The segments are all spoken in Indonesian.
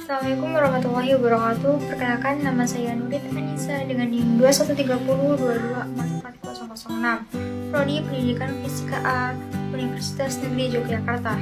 Assalamualaikum warahmatullahi wabarakatuh. Perkenalkan, nama saya Nurit Anissa dengan NIM 2130224406, Prodi Pendidikan Fisika A, Universitas Negeri Yogyakarta.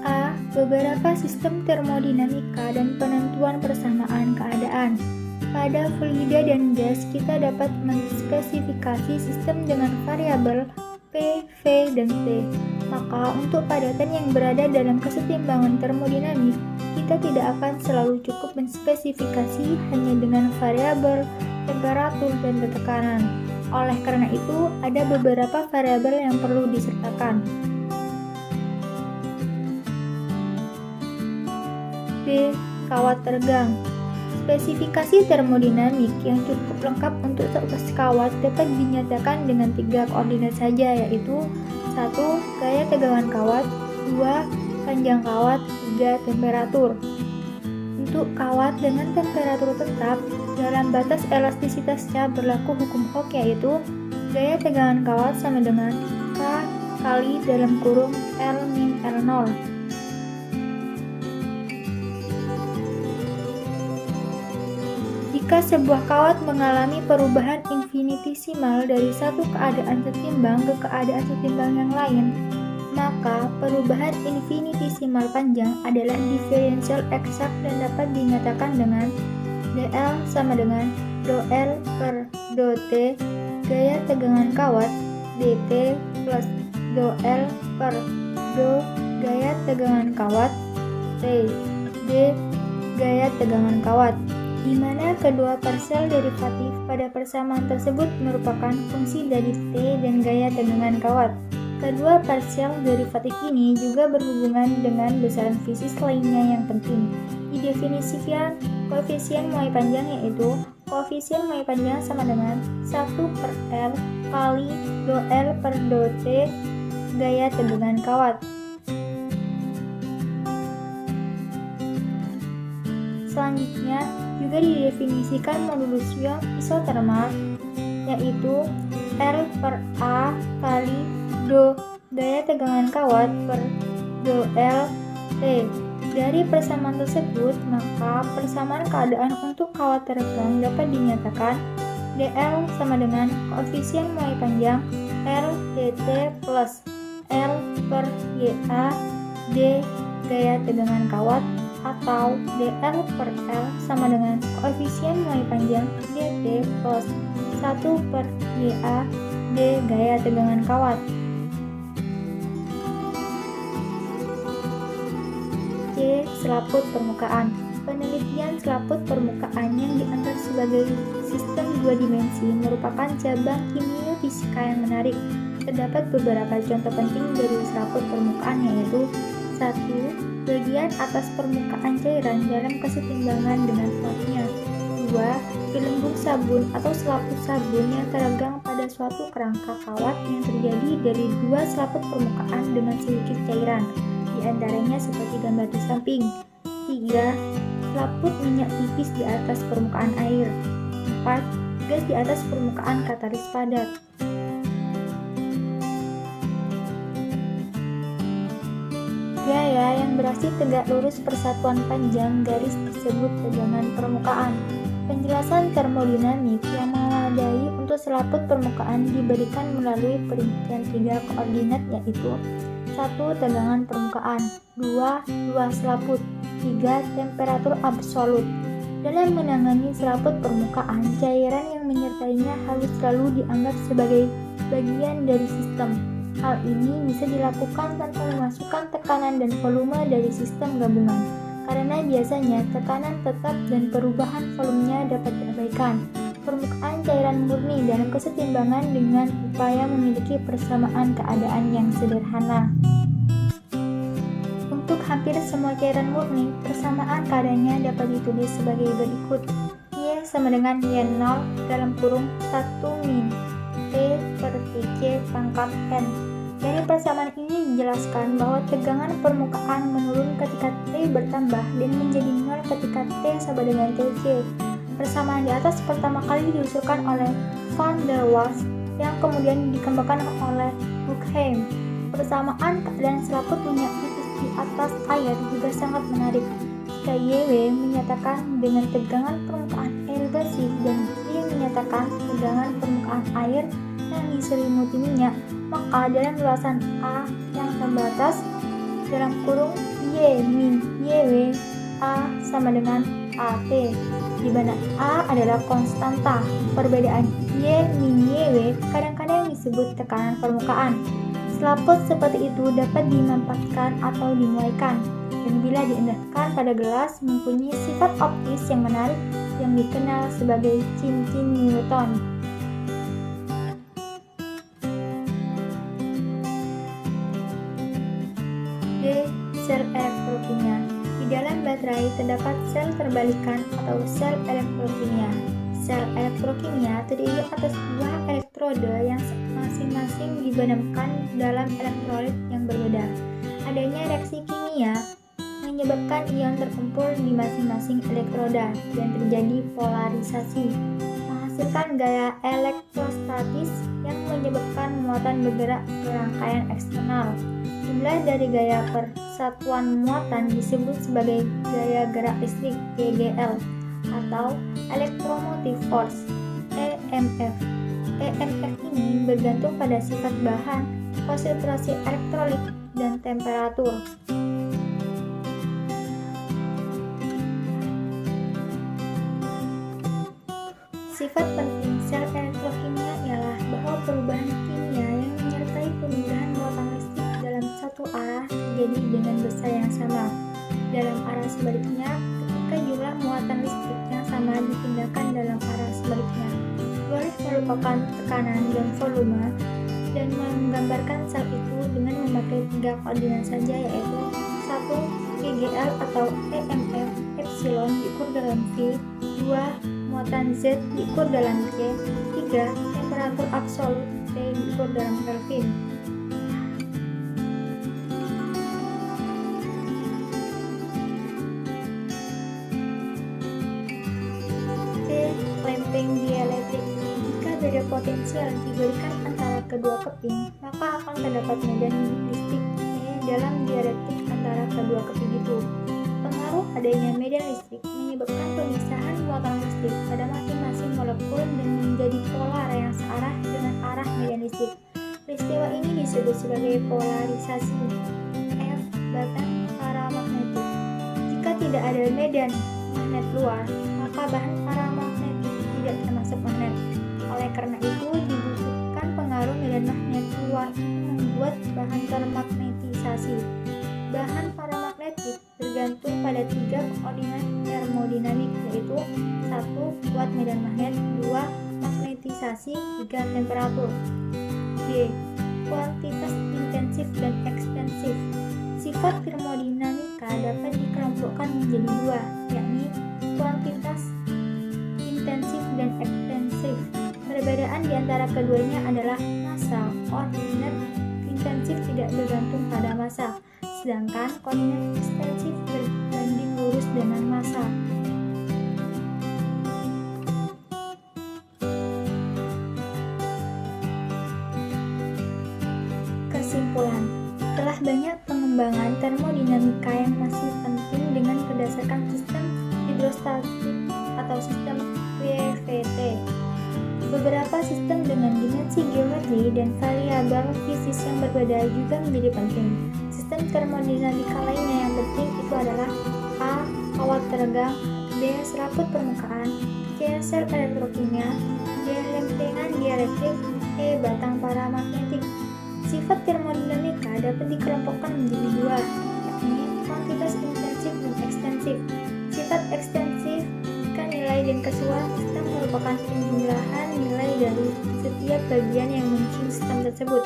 A. Beberapa sistem termodinamika dan penentuan persamaan keadaan. Pada fluida dan gas, kita dapat menspesifikasi sistem dengan variabel P, V, dan T. Maka untuk padatan yang berada dalam kesetimbangan termodinamik, kita tidak akan selalu cukup menspesifikasi hanya dengan variabel temperatur dan tekanan. Oleh karena itu, ada beberapa variabel yang perlu disertakan. B. Kawat tegang. Spesifikasi termodinamik yang cukup lengkap untuk sebuah kawat dapat dinyatakan dengan 3 koordinat saja, yaitu 1. Gaya tegangan kawat, 2. Panjang kawat, 3. Temperatur. Untuk kawat dengan temperatur tetap, dalam batas elastisitasnya berlaku hukum Hooke, yaitu gaya tegangan kawat sama dengan K kali dalam kurung L min L0. Jika sebuah kawat mengalami perubahan infinitesimal dari satu keadaan setimbang ke keadaan setimbang yang lain, maka perubahan infinitesimal panjang adalah diferensial eksak dan dapat dinyatakan dengan dL sama dengan dL per dT gaya tegangan kawat dt plus dL per do gaya tegangan kawat T d gaya tegangan kawat, di mana kedua parsel derivatif pada persamaan tersebut merupakan fungsi dari T dan gaya tegangan kawat. Kedua parsel derivatif ini juga berhubungan dengan besaran fisis lainnya yang penting. Didefinisikan koefisien muai panjang, yaitu koefisien muai panjang sama dengan 1 per L kali dL per dT gaya tegangan kawat. Selanjutnya juga didefinisikan modulus Young isotermal, yaitu L per A kali do gaya tegangan kawat per do L T. Dari persamaan tersebut, maka persamaan keadaan untuk kawat terbang dapat dinyatakan dL sama dengan koefisien muai panjang L dt plus L per YA d gaya tegangan kawat, atau dL per L sama dengan koefisien muai panjang dt plus 1 per YA d gaya tegangan kawat. C. Selaput permukaan. Penelitian selaput permukaan yang dianggap sebagai sistem 2 dimensi merupakan cabang kimiofisika yang menarik. Terdapat beberapa contoh penting dari selaput permukaan, yaitu 1. Bagian atas permukaan cairan dalam kesetimbangan dengan slapnya. 2. Gelembung sabun atau selaput sabun yang terenggang pada suatu kerangka kawat yang terjadi dari 2 selaput permukaan dengan sedikit cairan, di antaranya seperti gambar di samping. 3. Selaput minyak tipis di atas permukaan air. 4. Gas di atas permukaan katalis padat. Gaya yang berhasil tegak lurus persatuan panjang garis disebut tegangan permukaan. Penjelasan termodinamik yang memadai untuk selaput permukaan diberikan melalui perincian 3 koordinat, yaitu 1. Tegangan permukaan, 2. Luas selaput, 3. Temperatur absolut. Dalam menangani selaput permukaan, cairan yang menyertainya harus selalu dianggap sebagai bagian dari sistem. Hal ini bisa dilakukan tanpa memasukkan tekanan dan volume dari sistem gabungan, karena biasanya tekanan tetap dan perubahan volumenya dapat diabaikan. Permukaan cairan murni dalam kesetimbangan dengan upaya memiliki persamaan keadaan yang sederhana. Untuk hampir semua cairan murni, persamaan keadaannya dapat ditulis sebagai berikut. Y sama dengan Y0 dalam kurung 1 min T per Tc pangkat N. Dari persamaan ini dijelaskan bahwa tegangan permukaan menurun ketika T bertambah dan menjadi 0 ketika T sama dengan Tc. Persamaan di atas pertama kali diusulkan oleh van der Waals yang kemudian dikembangkan oleh Durkheim. Kebersamaan keadaan selaput minyak di atas air juga sangat menarik. Jika YW menyatakan dengan tegangan permukaan air bersih dan Y menyatakan tegangan permukaan air yang diselimuti minyak, maka dalam luasan A yang terbatas dalam kurung Y min YW, A sama dengan AT, di mana A adalah konstanta. Perbedaan Y min YW kadang-kadang disebut tekanan permukaan. Selaput seperti itu dapat dimanfaatkan atau dimulaikan, dan bila diendapkan pada gelas mempunyai sifat optis yang menarik yang dikenal sebagai cincin Newton. D. Sel elektrokimia. Di dalam baterai terdapat sel terbalikan atau sel elektrokimia. Sel elektrokimia terdiri atas dua elektroda yang masing-masing dibenamkan dalam elektrolit yang berbeda. Adanya reaksi kimia menyebabkan ion terkumpul di masing-masing elektroda dan terjadi polarisasi, menghasilkan gaya elektrostatis yang menyebabkan muatan bergerak ke rangkaian eksternal. Jumlah dari gaya persatuan muatan disebut sebagai gaya gerak listrik GGL atau electromotive force EMF. EMF ini bergantung pada sifat bahan, konsentrasi elektrolit, dan temperatur. Sifat penting sel elektrokimia ialah bahwa perubahan kimia yang menyertai pemindahan muatan listrik dalam satu arah terjadi dengan besar yang sama. Dalam arah sebaliknya, ketika jumlah muatan listrik yang sama dipindahkan dalam arah sebaliknya, boleh merupakan tekanan dan volume, dan menggambarkan sel itu dengan memakai 3 koordinat saja, yaitu 1. GGL atau EMF epsilon diukur dalam V, 2. Muatan Z diukur dalam K, 3. Temperatur absolut T diukur dalam Kelvin. Clamping dielektrik. Jika beda potensial diberikan antara kedua keping, maka akan terdapat medan listrik dalam dielektrik antara kedua keping itu. Pengaruh adanya medan listrik menyebabkan pemisahan muatan listrik pada masing-masing molekul dan menjadi polar yang searah dengan arah medan listrik. Peristiwa ini disebut sebagai polarisasi. F. Bahan paramagnetik. Jika tidak ada medan magnet luar, maka bahan paramagnetik tidak termasuk magnet. Oleh karena itu, dibutuhkan pengaruh medan magnet luar untuk membuat bahan termagnetisasi. Bahan paramagnetik bergantung pada 3 koordinat termodinamik, yaitu 1. Kuat medan magnet, 2. Magnetisasi, 3. Temperatur. D. Kuantitas intensif dan ekstensif. Sifat termodinamika dapat dikelompokkan menjadi 2, yakni kuantitas intensif dan ekstensif. Perbedaan di antara keduanya adalah massa. Koordinat intensif tidak bergantung pada massa, sedangkan koordinat ekstensif berbanding lurus dengan massa. Kesimpulan, telah banyak pengembangan termodinamika yang masih penting dengan berdasarkan sistem hidrostatik atau sistem PVT. Beberapa sistem dengan dimensi geometri dan variabel fisis yang berbeda juga menjadi penting. Sistem termodinamika lainnya yang penting itu adalah A. Kawat tegang, B. Selaput permukaan, C. Sel elektrokimia, D. Lempengan dielektrik, E. Batang paramagnetik. Sifat termodinamika dapat dikelompokkan menjadi 2, yakni kuantitas intensif dan ekstensif. Sifat ekstensif jika nilai dan keseluruhan sistem merupakan penjumlahan nilai dari setiap bagian yang mengisi sistem tersebut.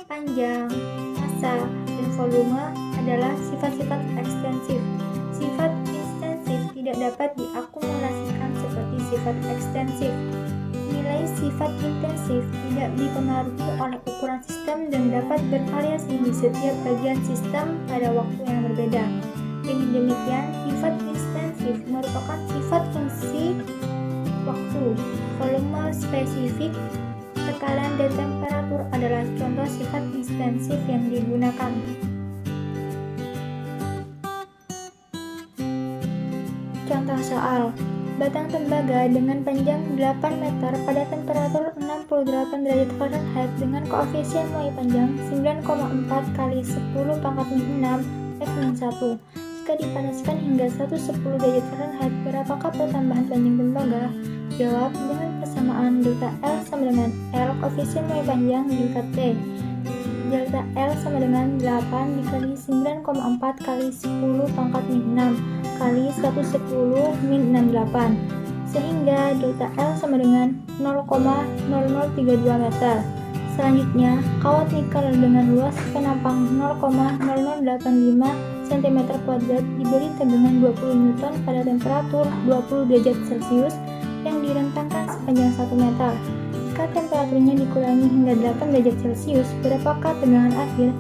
Panjang, massa, dan volume adalah sifat-sifat ekstensif. Sifat ekstensif tidak dapat diakumulasikan seperti sifat ekstensif. Nilai sifat intensif tidak dipengaruhi oleh ukuran sistem dan dapat bervariasi di setiap bagian sistem pada waktu yang berbeda. Dengan demikian, sifat ekstensif merupakan sifat fungsi waktu, volume spesifik, pangkalan dan temperatur adalah contoh sifat ekstensif yang digunakan. Contoh soal, batang tembaga dengan panjang 8 meter pada temperatur 68 derajat Fahrenheit dengan koefisien muai panjang 9,4 kali 10 pangkat min 6 F-1. Jika dipanaskan hingga 110 derajat Fahrenheit, berapakah pertambahan panjang tembaga? Jawab dengan persamaan delta L sama dengan L koefisien muai panjang delta T. Delta L sama dengan 8 dikali 9,4 kali 10 pangkat min 6 kali 110 min 68, sehingga delta L sama dengan 0,0032 meter. Selanjutnya, kawat nikel dengan luas penampang 0,0085 cm2 diberi tegangan 20 Newton pada temperatur 20 derajat Celcius yang direntangkan sepanjang 1 meter. Jika temperaturnya dikurangi hingga 8 derajat Celcius, berapakah tegangan akhir?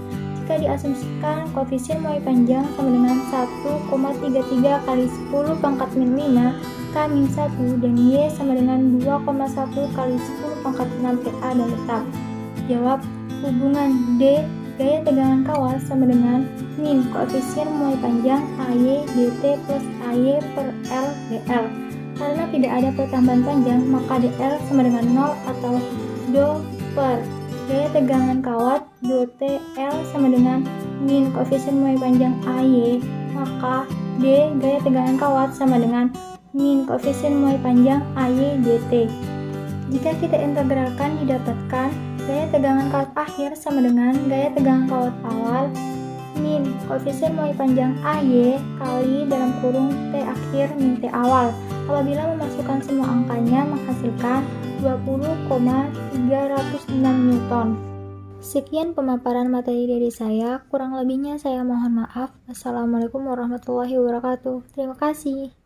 Jika diasumsikan koefisien muai panjang sama dengan 1,33 kali 10 pangkat min 5 K-1 dan Y sama dengan 2,1 kali 10 pangkat 6 PA dan tetap. Jawab, hubungan D gaya tegangan kawat sama dengan min koefisien muai panjang AY dt plus AY per L dl. Karena tidak ada pertambahan panjang, maka dl sama dengan 0 atau do per gaya tegangan kawat dl sama dengan min koefisien muai panjang AY, maka D gaya tegangan kawat sama dengan min koefisien muai panjang AY dt. Jika kita integralkan, didapatkan gaya tegangan kawat akhir sama dengan gaya tegangan kawat awal min koefisien muai panjang AY kali dalam kurung T akhir min T awal. Apabila memasukkan semua angkanya menghasilkan 20,306 Newton. Sekian pemaparan materi dari saya, kurang lebihnya saya mohon maaf. Assalamualaikum warahmatullahi wabarakatuh. Terima kasih.